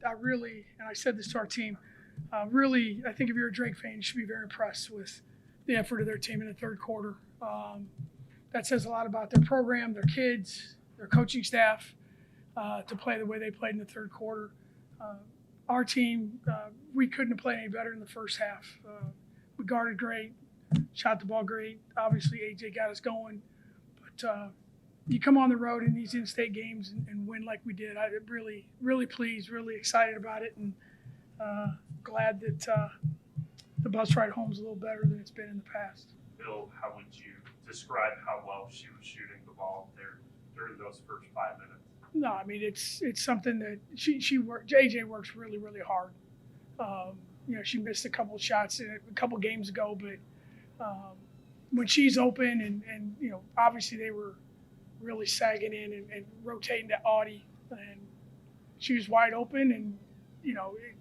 I really, and I said this to our team, really, I think if you're a Drake fan, you should be very impressed with the effort of their team in the third quarter. That says a lot about their program, their kids, their coaching staff, to play the way they played in the third quarter. Our team, we couldn't have played any better in the first half. We guarded great, shot the ball great. Obviously, AJ got us going. But you come on the road in these in-state games and win like we did. I'm really, really pleased, really excited about it, and glad that the bus ride home is a little better than it's been in the past. Bill, how would you describe how well she was shooting the ball there during those first 5 minutes? No, I mean it's something that she worked. JJ works really, really hard. She missed a couple of shots a couple games ago, but when she's open and obviously they were really sagging in and rotating to Audie, and she was wide open, and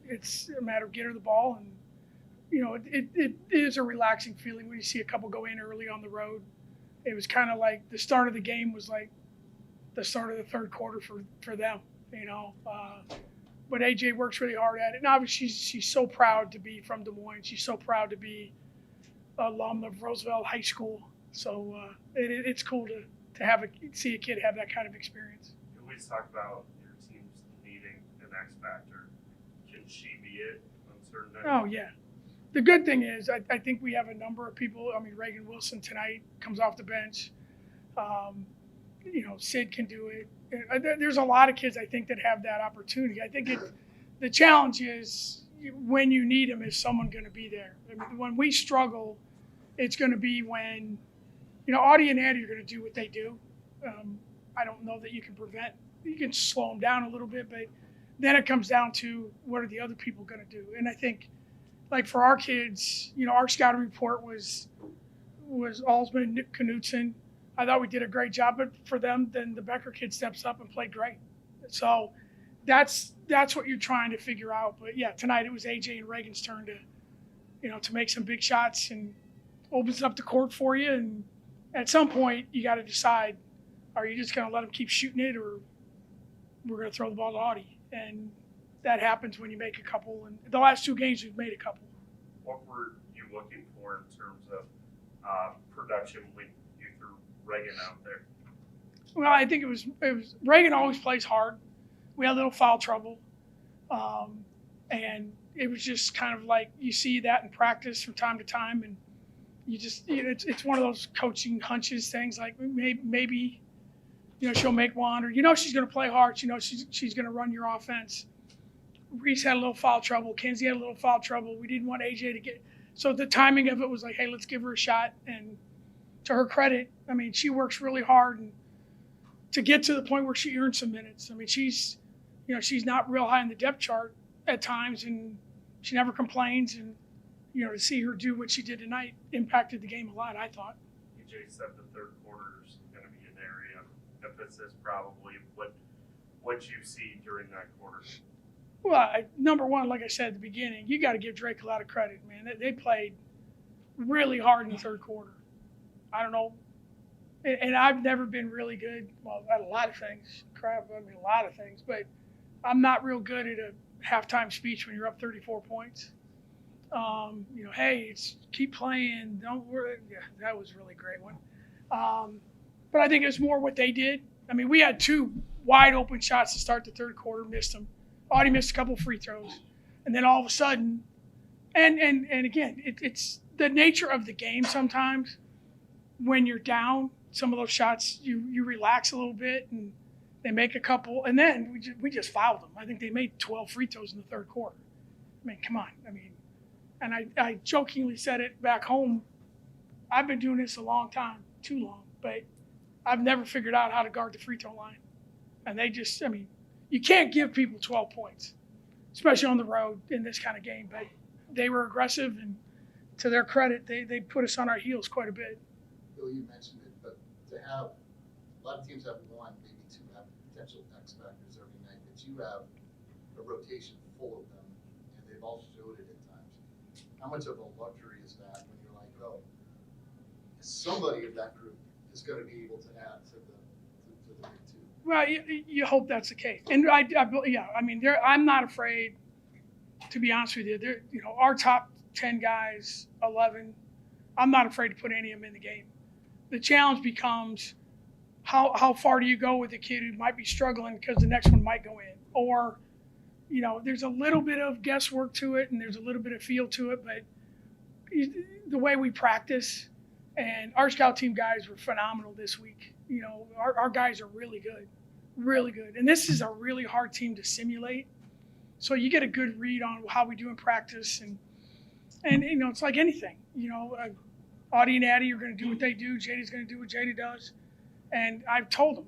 it's a matter of getting her the ball, and it is a relaxing feeling when you see a couple go in early on the road. It was kind of like the start of the game was like the start of the third quarter for them, But AJ works really hard at it, and obviously she's so proud to be from Des Moines. She's so proud to be an alum of Roosevelt High School. So it's cool to see a kid have that kind of experience. You always talk about your teams needing an X factor. Can she be it on certain nights? Oh yeah. The good thing is I think we have a number of people. I mean, Reagan Wilson tonight comes off the bench. Sid can do it. There's a lot of kids, I think, that have that opportunity. I think the challenge is when you need them, is someone going to be there? I mean, when we struggle, it's going to be when, Audie and Addie are going to do what they do. I don't know that you can slow them down a little bit, but then it comes down to what are the other people going to do? And I think, like for our kids, our scouting report was Alsman, Knutson. I thought we did a great job, but for them, then the Becker kid steps up and played great. So that's what you're trying to figure out. But yeah, tonight it was AJ and Reagan's turn to make some big shots and opens up the court for you. And at some point, you got to decide: are you just going to let them keep shooting it, or we're going to throw the ball to Audie? And that happens when you make a couple. And the last two games, we've made a couple. What were you looking for in terms of production when you threw Reagan out there? Well, I think it was Reagan always plays hard. We had a little foul trouble, and it was just kind of like you see that in practice from time to time, and you just it's one of those coaching hunches things. Like maybe she'll make one, or she's going to play hard. She's going to run your offense. Reese had a little foul trouble. Kenzie had a little foul trouble. We didn't want AJ to get – so the timing of it was like, hey, let's give her a shot. And to her credit, I mean, she works really hard and to get to the point where she earns some minutes. I mean, she's not real high in the depth chart at times, and she never complains. And, to see her do what she did tonight impacted the game a lot, I thought. EJ said the third quarter is going to be an area of emphasis probably. What you see during that quarter? Well, number one, like I said at the beginning, you got to give Drake a lot of credit, man. They played really hard in the third quarter. I don't know. And I've never been really good, well, at a lot of things. A lot of things. But I'm not real good at a halftime speech when you're up 34 points. Hey, keep playing. Don't worry. Yeah, that was a really great one. But I think it's more what they did. I mean, we had two wide open shots to start the third quarter, missed them. Audie missed a couple free throws. And then all of a sudden, and again, it's the nature of the game sometimes. When you're down, some of those shots, you relax a little bit and they make a couple. And then we just fouled them. I think they made 12 free throws in the third quarter. I mean, come on. I mean, and I jokingly said it back home. I've been doing this a long time, too long, but I've never figured out how to guard the free throw line. And they just, I mean, you can't give people 12 points, especially on the road in this kind of game. But they were aggressive, and to their credit, they put us on our heels quite a bit. Bill, you mentioned it, but to have a lot of teams have one, maybe two have potential X factors every night, but you have a rotation full of them, and they've all showed it at times. How much of a luxury is that when you're like, oh, somebody of that group is going to be able to add to the big two? Well, you hope that's the case, and yeah, I mean, I'm not afraid. To be honest with you, our top 10 guys, 11, I'm not afraid to put any of them in the game. The challenge becomes how far do you go with a kid who might be struggling because the next one might go in, or there's a little bit of guesswork to it and there's a little bit of feel to it, but the way we practice, and our scout team guys were phenomenal this week. Our guys are really good, and this is a really hard team to simulate. So you get a good read on how we do in practice, and it's like anything. Audie and Addie are going to do what they do. Jada's going to do what Jada does, and I've told them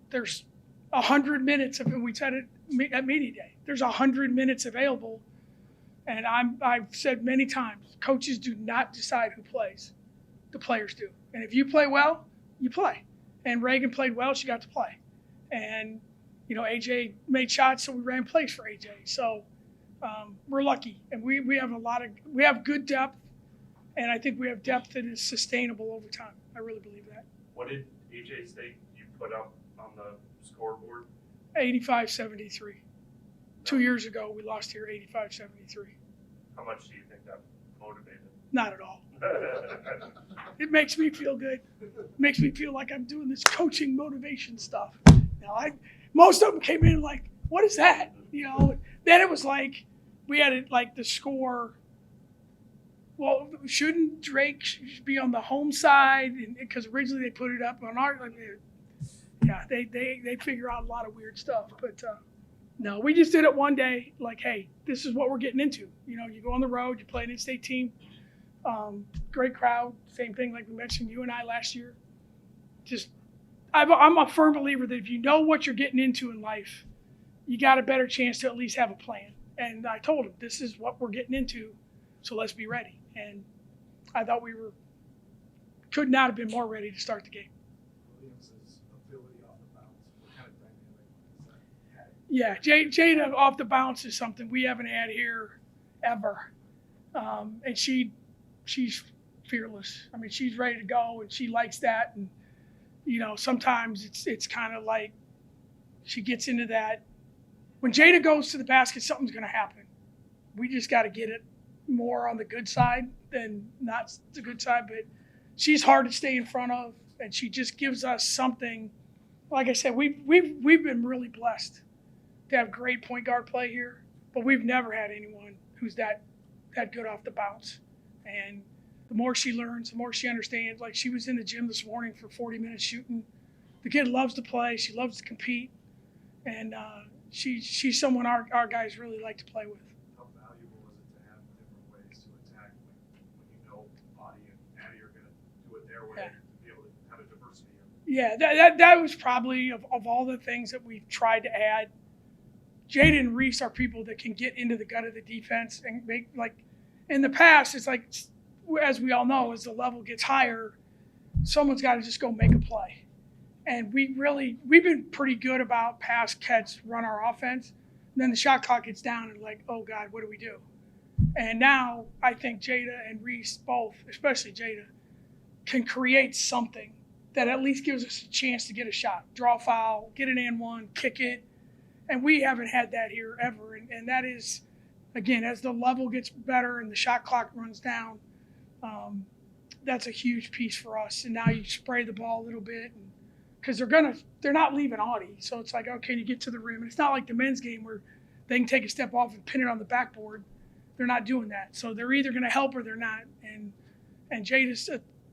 there's 100 minutes of, and we said it at media day. There's 100 minutes available, and I've said many times, coaches do not decide who plays. The players do, and if you play well, you play. And Reagan played well; she got to play, and AJ made shots, so we ran plays for AJ. So we're lucky, and we have good depth, and I think we have depth that is sustainable over time. I really believe that. What did AJ State you put up on the scoreboard? 85-73. 2 years ago, we lost here 85-73. How much do you think that motivated? Not at all. It makes me feel good. It makes me feel like I'm doing this coaching motivation stuff. Most of them came in like, what is that? Then it was like, we had it like the score. Well, shouldn't Drake be on the home side? Because originally they put it up on our, they figure out a lot of weird stuff. But no, we just did it one day. Like, hey, this is what we're getting into. You go on the road, you play an in-state team. Great crowd. Same thing like we mentioned, you and I last year. I'm a firm believer that if you know what you're getting into in life, you got a better chance to at least have a plan. And I told him, this is what we're getting into, so let's be ready. And I thought could not have been more ready to start the game. Williams' ability off the bounce, what kind of dynamic is that? Yeah, Jada off the bounce is something we haven't had here ever. And she's fearless. I mean, she's ready to go, and she likes that. And sometimes it's kind of like she gets into that. When Jada goes to the basket, something's going to happen. We just got to get it more on the good side than not the good side. But she's hard to stay in front of, and she just gives us something. Like I said, we've been really blessed to have great point guard play here, but we've never had anyone who's that good off the bounce. And the more she learns, the more she understands. Like, she was in the gym this morning for 40 minutes shooting. The kid loves to play. She loves to compete. And she's someone our guys really like to play with. How valuable is it to have different ways to attack when Audie and Addie are going to do it their way, to be able to have a diversity? Yeah, that was probably, of all the things that we've tried to add, Jada and Reese are people that can get into the gut of the defense and make, like, in the past, it's like, as we all know, as the level gets higher, someone's got to just go make a play. And we've been pretty good about pass, catch, run our offense. And then the shot clock gets down and like, oh God, what do we do? And now I think Jada and Reese both, especially Jada, can create something that at least gives us a chance to get a shot, draw a foul, get an and one, kick it. And we haven't had that here ever. And that is, again, as the level gets better and the shot clock runs down, that's a huge piece for us. And now you spray the ball a little bit, because they're not leaving Audie. So it's like, okay, you get to the rim. And it's not like the men's game where they can take a step off and pin it on the backboard. They're not doing that. So they're either going to help or they're not. And Jada's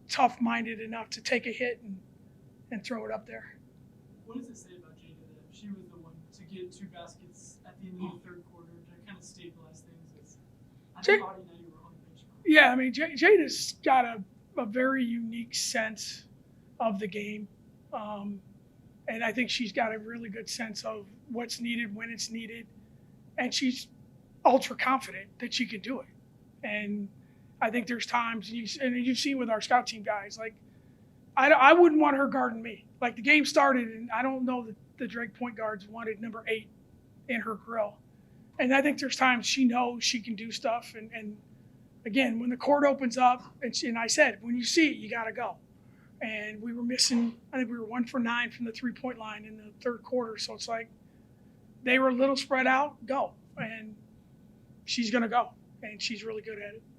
tough-minded enough to take a hit and throw it up there. What does it say about Jada that she was the one to get 2 baskets at the end of the third quarter to kind of stabilize things? I think Audie and you were on the bench. Yeah, I mean, Jada's got a very unique sense of the game. And I think she's got a really good sense of what's needed, when it's needed. And she's ultra confident that she can do it. And I think there's times, and you've seen with our scout team guys, like, I wouldn't want her guarding me. Like, the game started, and I don't know that the Drake point guards wanted number 8 in her grill. And I think there's times she knows she can do stuff. And again, when the court opens up, and I said, when you see it, you got to go. And we were missing, I think we were 1 for 9 from the 3-point line in the third quarter. So it's like they were a little spread out, go. And she's going to go. And she's really good at it.